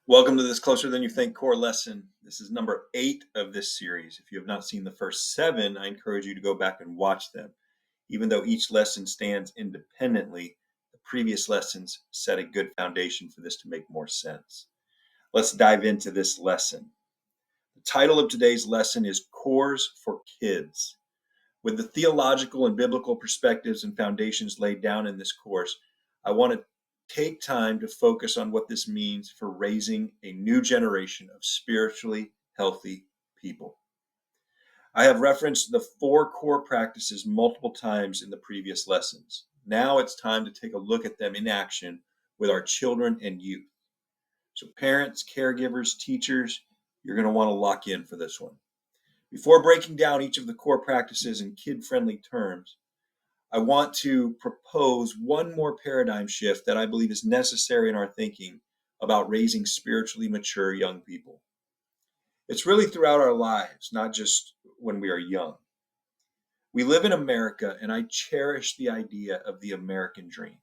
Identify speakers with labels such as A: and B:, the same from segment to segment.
A: Welcome to this Closer Than You Think core lesson. This is number 8 of this series. If you have not seen the first 7, I encourage you to go back and watch them. Even though each lesson stands independently, the previous lessons set a good foundation for this to make more sense. Let's dive into this lesson. The title of today's lesson is Cores for Kids. With the theological and biblical perspectives and foundations laid down in this course, I want to take time to focus on what this means for raising a new generation of spiritually healthy people. I have referenced the 4 core practices multiple times in the previous lessons. Now it's time to take a look at them in action with our children and youth. So parents, caregivers, teachers, you're going to want to lock in for this one. Before breaking down each of the core practices in kid-friendly terms, I want to propose one more paradigm shift that I believe is necessary in our thinking about raising spiritually mature young people. It's really throughout our lives, not just when we are young. We live in America, and I cherish the idea of the American dream,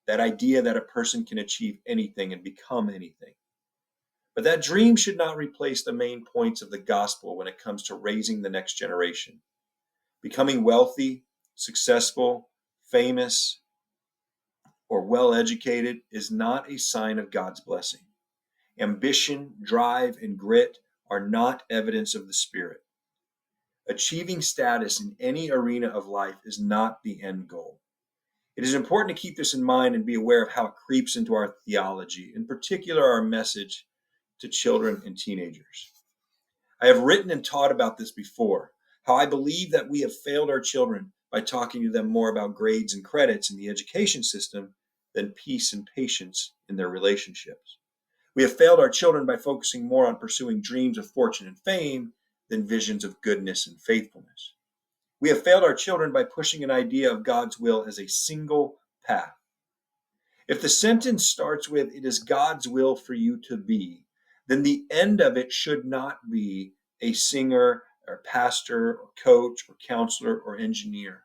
A: that idea that a person can achieve anything and become anything. But that dream should not replace the main points of the gospel when it comes to raising the next generation. Becoming wealthy, successful, famous, or well-educated is not a sign of God's blessing. Ambition, drive, and grit are not evidence of the Spirit. Achieving status in any arena of life is not the end goal. It is important to keep this in mind and be aware of how it creeps into our theology, in particular our message to children and teenagers. I have written and taught about this before, how I believe that we have failed our children by talking to them more about grades and credits in the education system than peace and patience in their relationships. We have failed our children by focusing more on pursuing dreams of fortune and fame than visions of goodness and faithfulness. We have failed our children by pushing an idea of God's will as a single path. If the sentence starts with, "It is God's will for you to be," then the end of it should not be a singer or pastor or coach or counselor or engineer.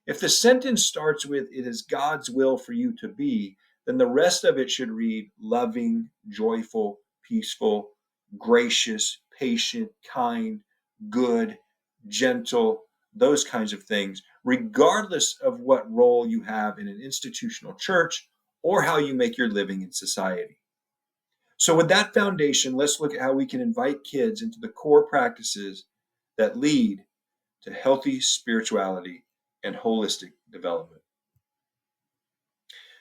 A: If the sentence starts with, "It is God's will for you to be," then the rest of it should read loving, joyful, peaceful, gracious, patient, kind, good, gentle, those kinds of things, regardless of what role you have in an institutional church or how you make your living in society. So with that foundation, let's look at how we can invite kids into the core practices that lead to healthy spirituality and holistic development.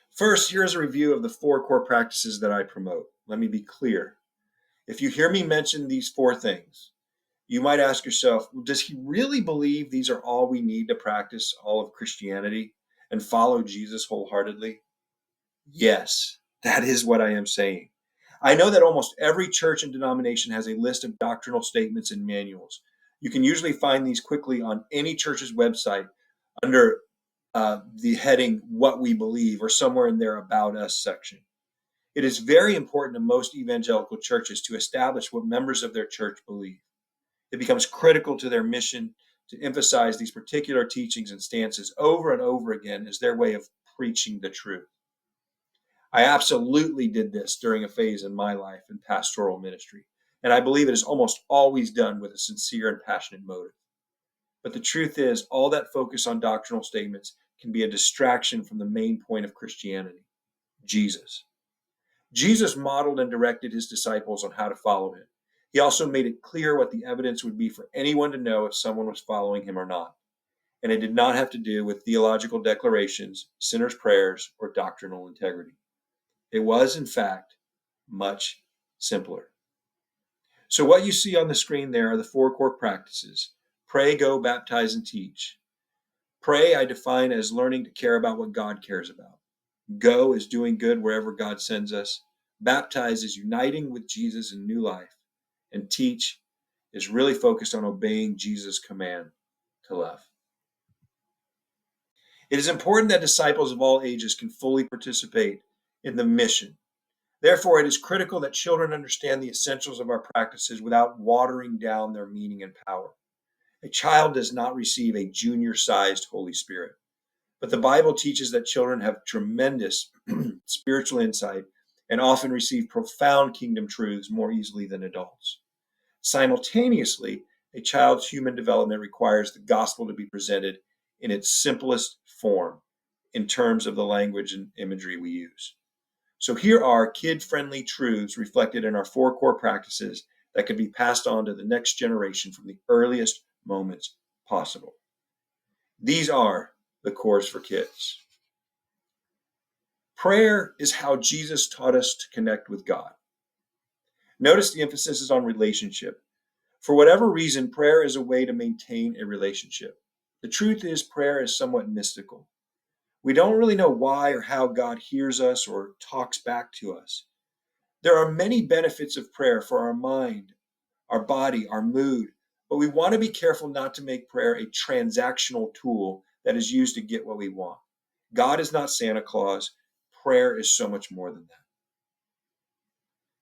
A: First, here's a review of the 4 core practices that I promote. Let me be clear. If you hear me mention these 4 things, you might ask yourself, does he really believe these are all we need to practice all of Christianity and follow Jesus wholeheartedly? Yes, that is what I am saying. I know that almost every church and denomination has a list of doctrinal statements and manuals. You can usually find these quickly on any church's website under the heading "What We Believe" or somewhere in their About Us section. It is very important to most evangelical churches to establish what members of their church believe. It becomes critical to their mission to emphasize these particular teachings and stances over and over again as their way of preaching the truth. I absolutely did this during a phase in my life in pastoral ministry, and I believe it is almost always done with a sincere and passionate motive. But the truth is, all that focus on doctrinal statements can be a distraction from the main point of Christianity, Jesus. Jesus modeled and directed his disciples on how to follow him. He also made it clear what the evidence would be for anyone to know if someone was following him or not. And it did not have to do with theological declarations, sinners' prayers, or doctrinal integrity. It was, in fact, much simpler. So what you see on the screen there are the 4 core practices. Pray, go, baptize, and teach. Pray, I define as learning to care about what God cares about. Go is doing good wherever God sends us. Baptize is uniting with Jesus in new life. And teach is really focused on obeying Jesus' command to love. It is important that disciples of all ages can fully participate in the mission. Therefore, it is critical that children understand the essentials of our practices without watering down their meaning and power. A child does not receive a junior-sized Holy Spirit. But the Bible teaches that children have tremendous spiritual insight and often receive profound kingdom truths more easily than adults. Simultaneously, a child's human development requires the gospel to be presented in its simplest form in terms of the language and imagery we use. So here are kid-friendly truths reflected in our 4 core practices that can be passed on to the next generation from the earliest moments possible. These are the cores for kids. Prayer is how Jesus taught us to connect with God. Notice the emphasis is on relationship. For whatever reason, prayer is a way to maintain a relationship. The truth is, prayer is somewhat mystical. We don't really know why or how God hears us or talks back to us. There are many benefits of prayer for our mind, our body, our mood, but we want to be careful not to make prayer a transactional tool that is used to get what we want. God is not Santa Claus. Prayer is so much more than that.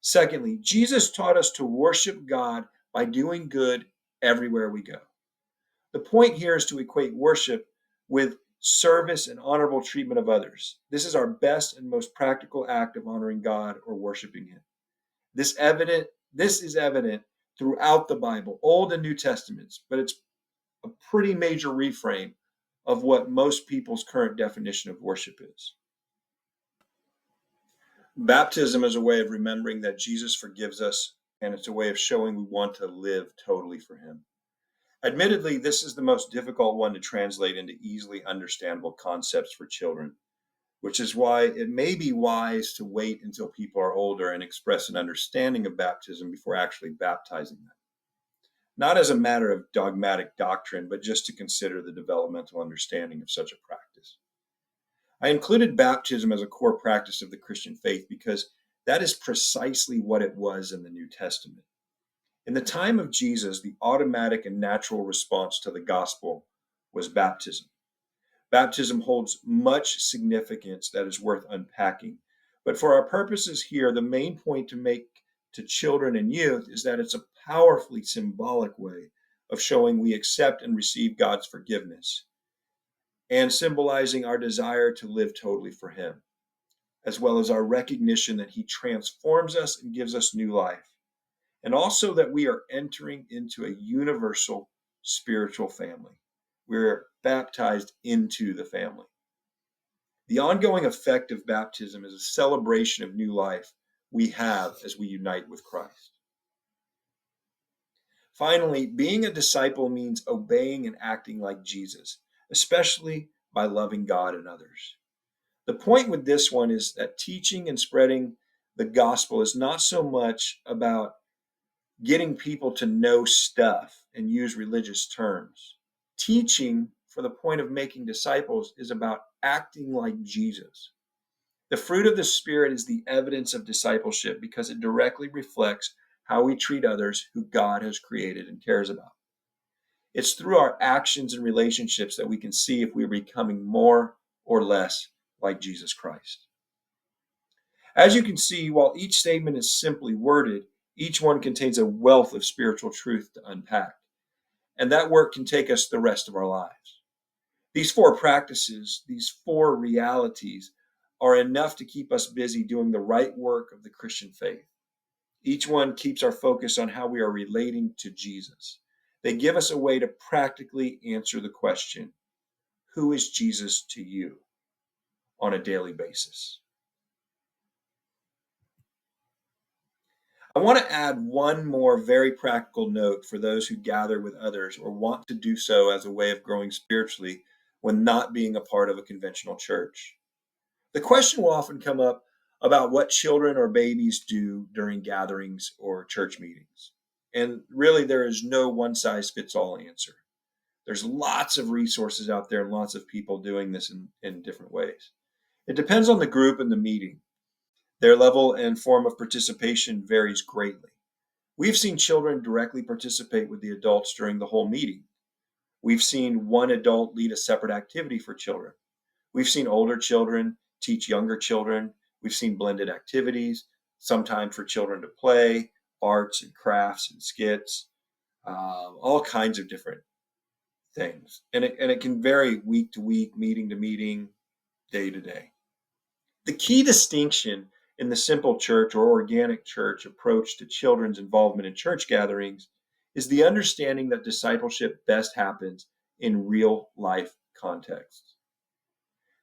A: Secondly, Jesus taught us to worship God by doing good everywhere we go. The point here is to equate worship with service and honorable treatment of others. This is our best and most practical act of honoring God or worshiping Him. This is evident throughout the Bible, Old and New Testaments, but it's a pretty major reframe of what most people's current definition of worship is. Baptism is a way of remembering that Jesus forgives us, and it's a way of showing we want to live totally for Him. Admittedly, this is the most difficult one to translate into easily understandable concepts for children, which is why it may be wise to wait until people are older and express an understanding of baptism before actually baptizing them. Not as a matter of dogmatic doctrine, but just to consider the developmental understanding of such a practice. I included baptism as a core practice of the Christian faith because that is precisely what it was in the New Testament. In the time of Jesus, the automatic and natural response to the gospel was baptism. Baptism holds much significance that is worth unpacking. But for our purposes here, the main point to make to children and youth is that it's a powerfully symbolic way of showing we accept and receive God's forgiveness and symbolizing our desire to live totally for Him, as well as our recognition that He transforms us and gives us new life, and also that we are entering into a universal spiritual family. We're baptized into the family. The ongoing effect of baptism is a celebration of new life we have as we unite with Christ. Finally, being a disciple means obeying and acting like Jesus, especially by loving God and others. The point with this one is that teaching and spreading the gospel is not so much about getting people to know stuff and use religious terms. Teaching for the point of making disciples is about acting like Jesus. The fruit of the Spirit is the evidence of discipleship because it directly reflects how we treat others who God has created and cares about. It's through our actions and relationships that we can see if we're becoming more or less like Jesus Christ. As you can see, while each statement is simply worded, each one contains a wealth of spiritual truth to unpack. And that work can take us the rest of our lives. These 4 practices, these 4 realities, are enough to keep us busy doing the right work of the Christian faith. Each one keeps our focus on how we are relating to Jesus. They give us a way to practically answer the question, who is Jesus to you, on a daily basis? I want to add one more very practical note for those who gather with others or want to do so as a way of growing spiritually when not being a part of a conventional church. The question will often come up about what children or babies do during gatherings or church meetings. And really, there is no one-size-fits-all answer. There's lots of resources out there and lots of people doing this in different ways. It depends on the group and the meeting. Their level and form of participation varies greatly. We've seen children directly participate with the adults during the whole meeting. We've seen one adult lead a separate activity for children. We've seen older children teach younger children. We've seen blended activities, sometimes for children to play, arts and crafts and skits, all kinds of different things. And it can vary week to week, meeting to meeting, day to day. The key distinction in the simple church or organic church approach to children's involvement in church gatherings is the understanding that discipleship best happens in real life contexts.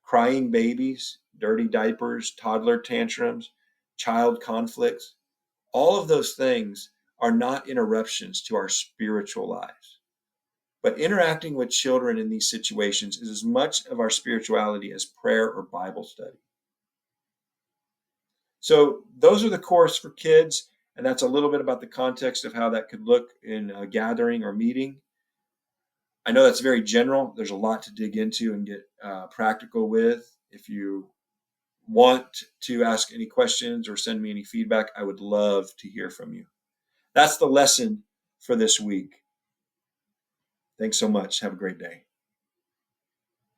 A: Crying babies, dirty diapers, toddler tantrums, child conflicts, all of those things are not interruptions to our spiritual lives. But interacting with children in these situations is as much of our spirituality as prayer or Bible study. So those are the course for kids, and that's a little bit about the context of how that could look in a gathering or meeting. I know that's very general. There's a lot to dig into and get practical with. If you want to ask any questions or send me any feedback, I would love to hear from you. That's the lesson for this week. Thanks so much. Have a great day.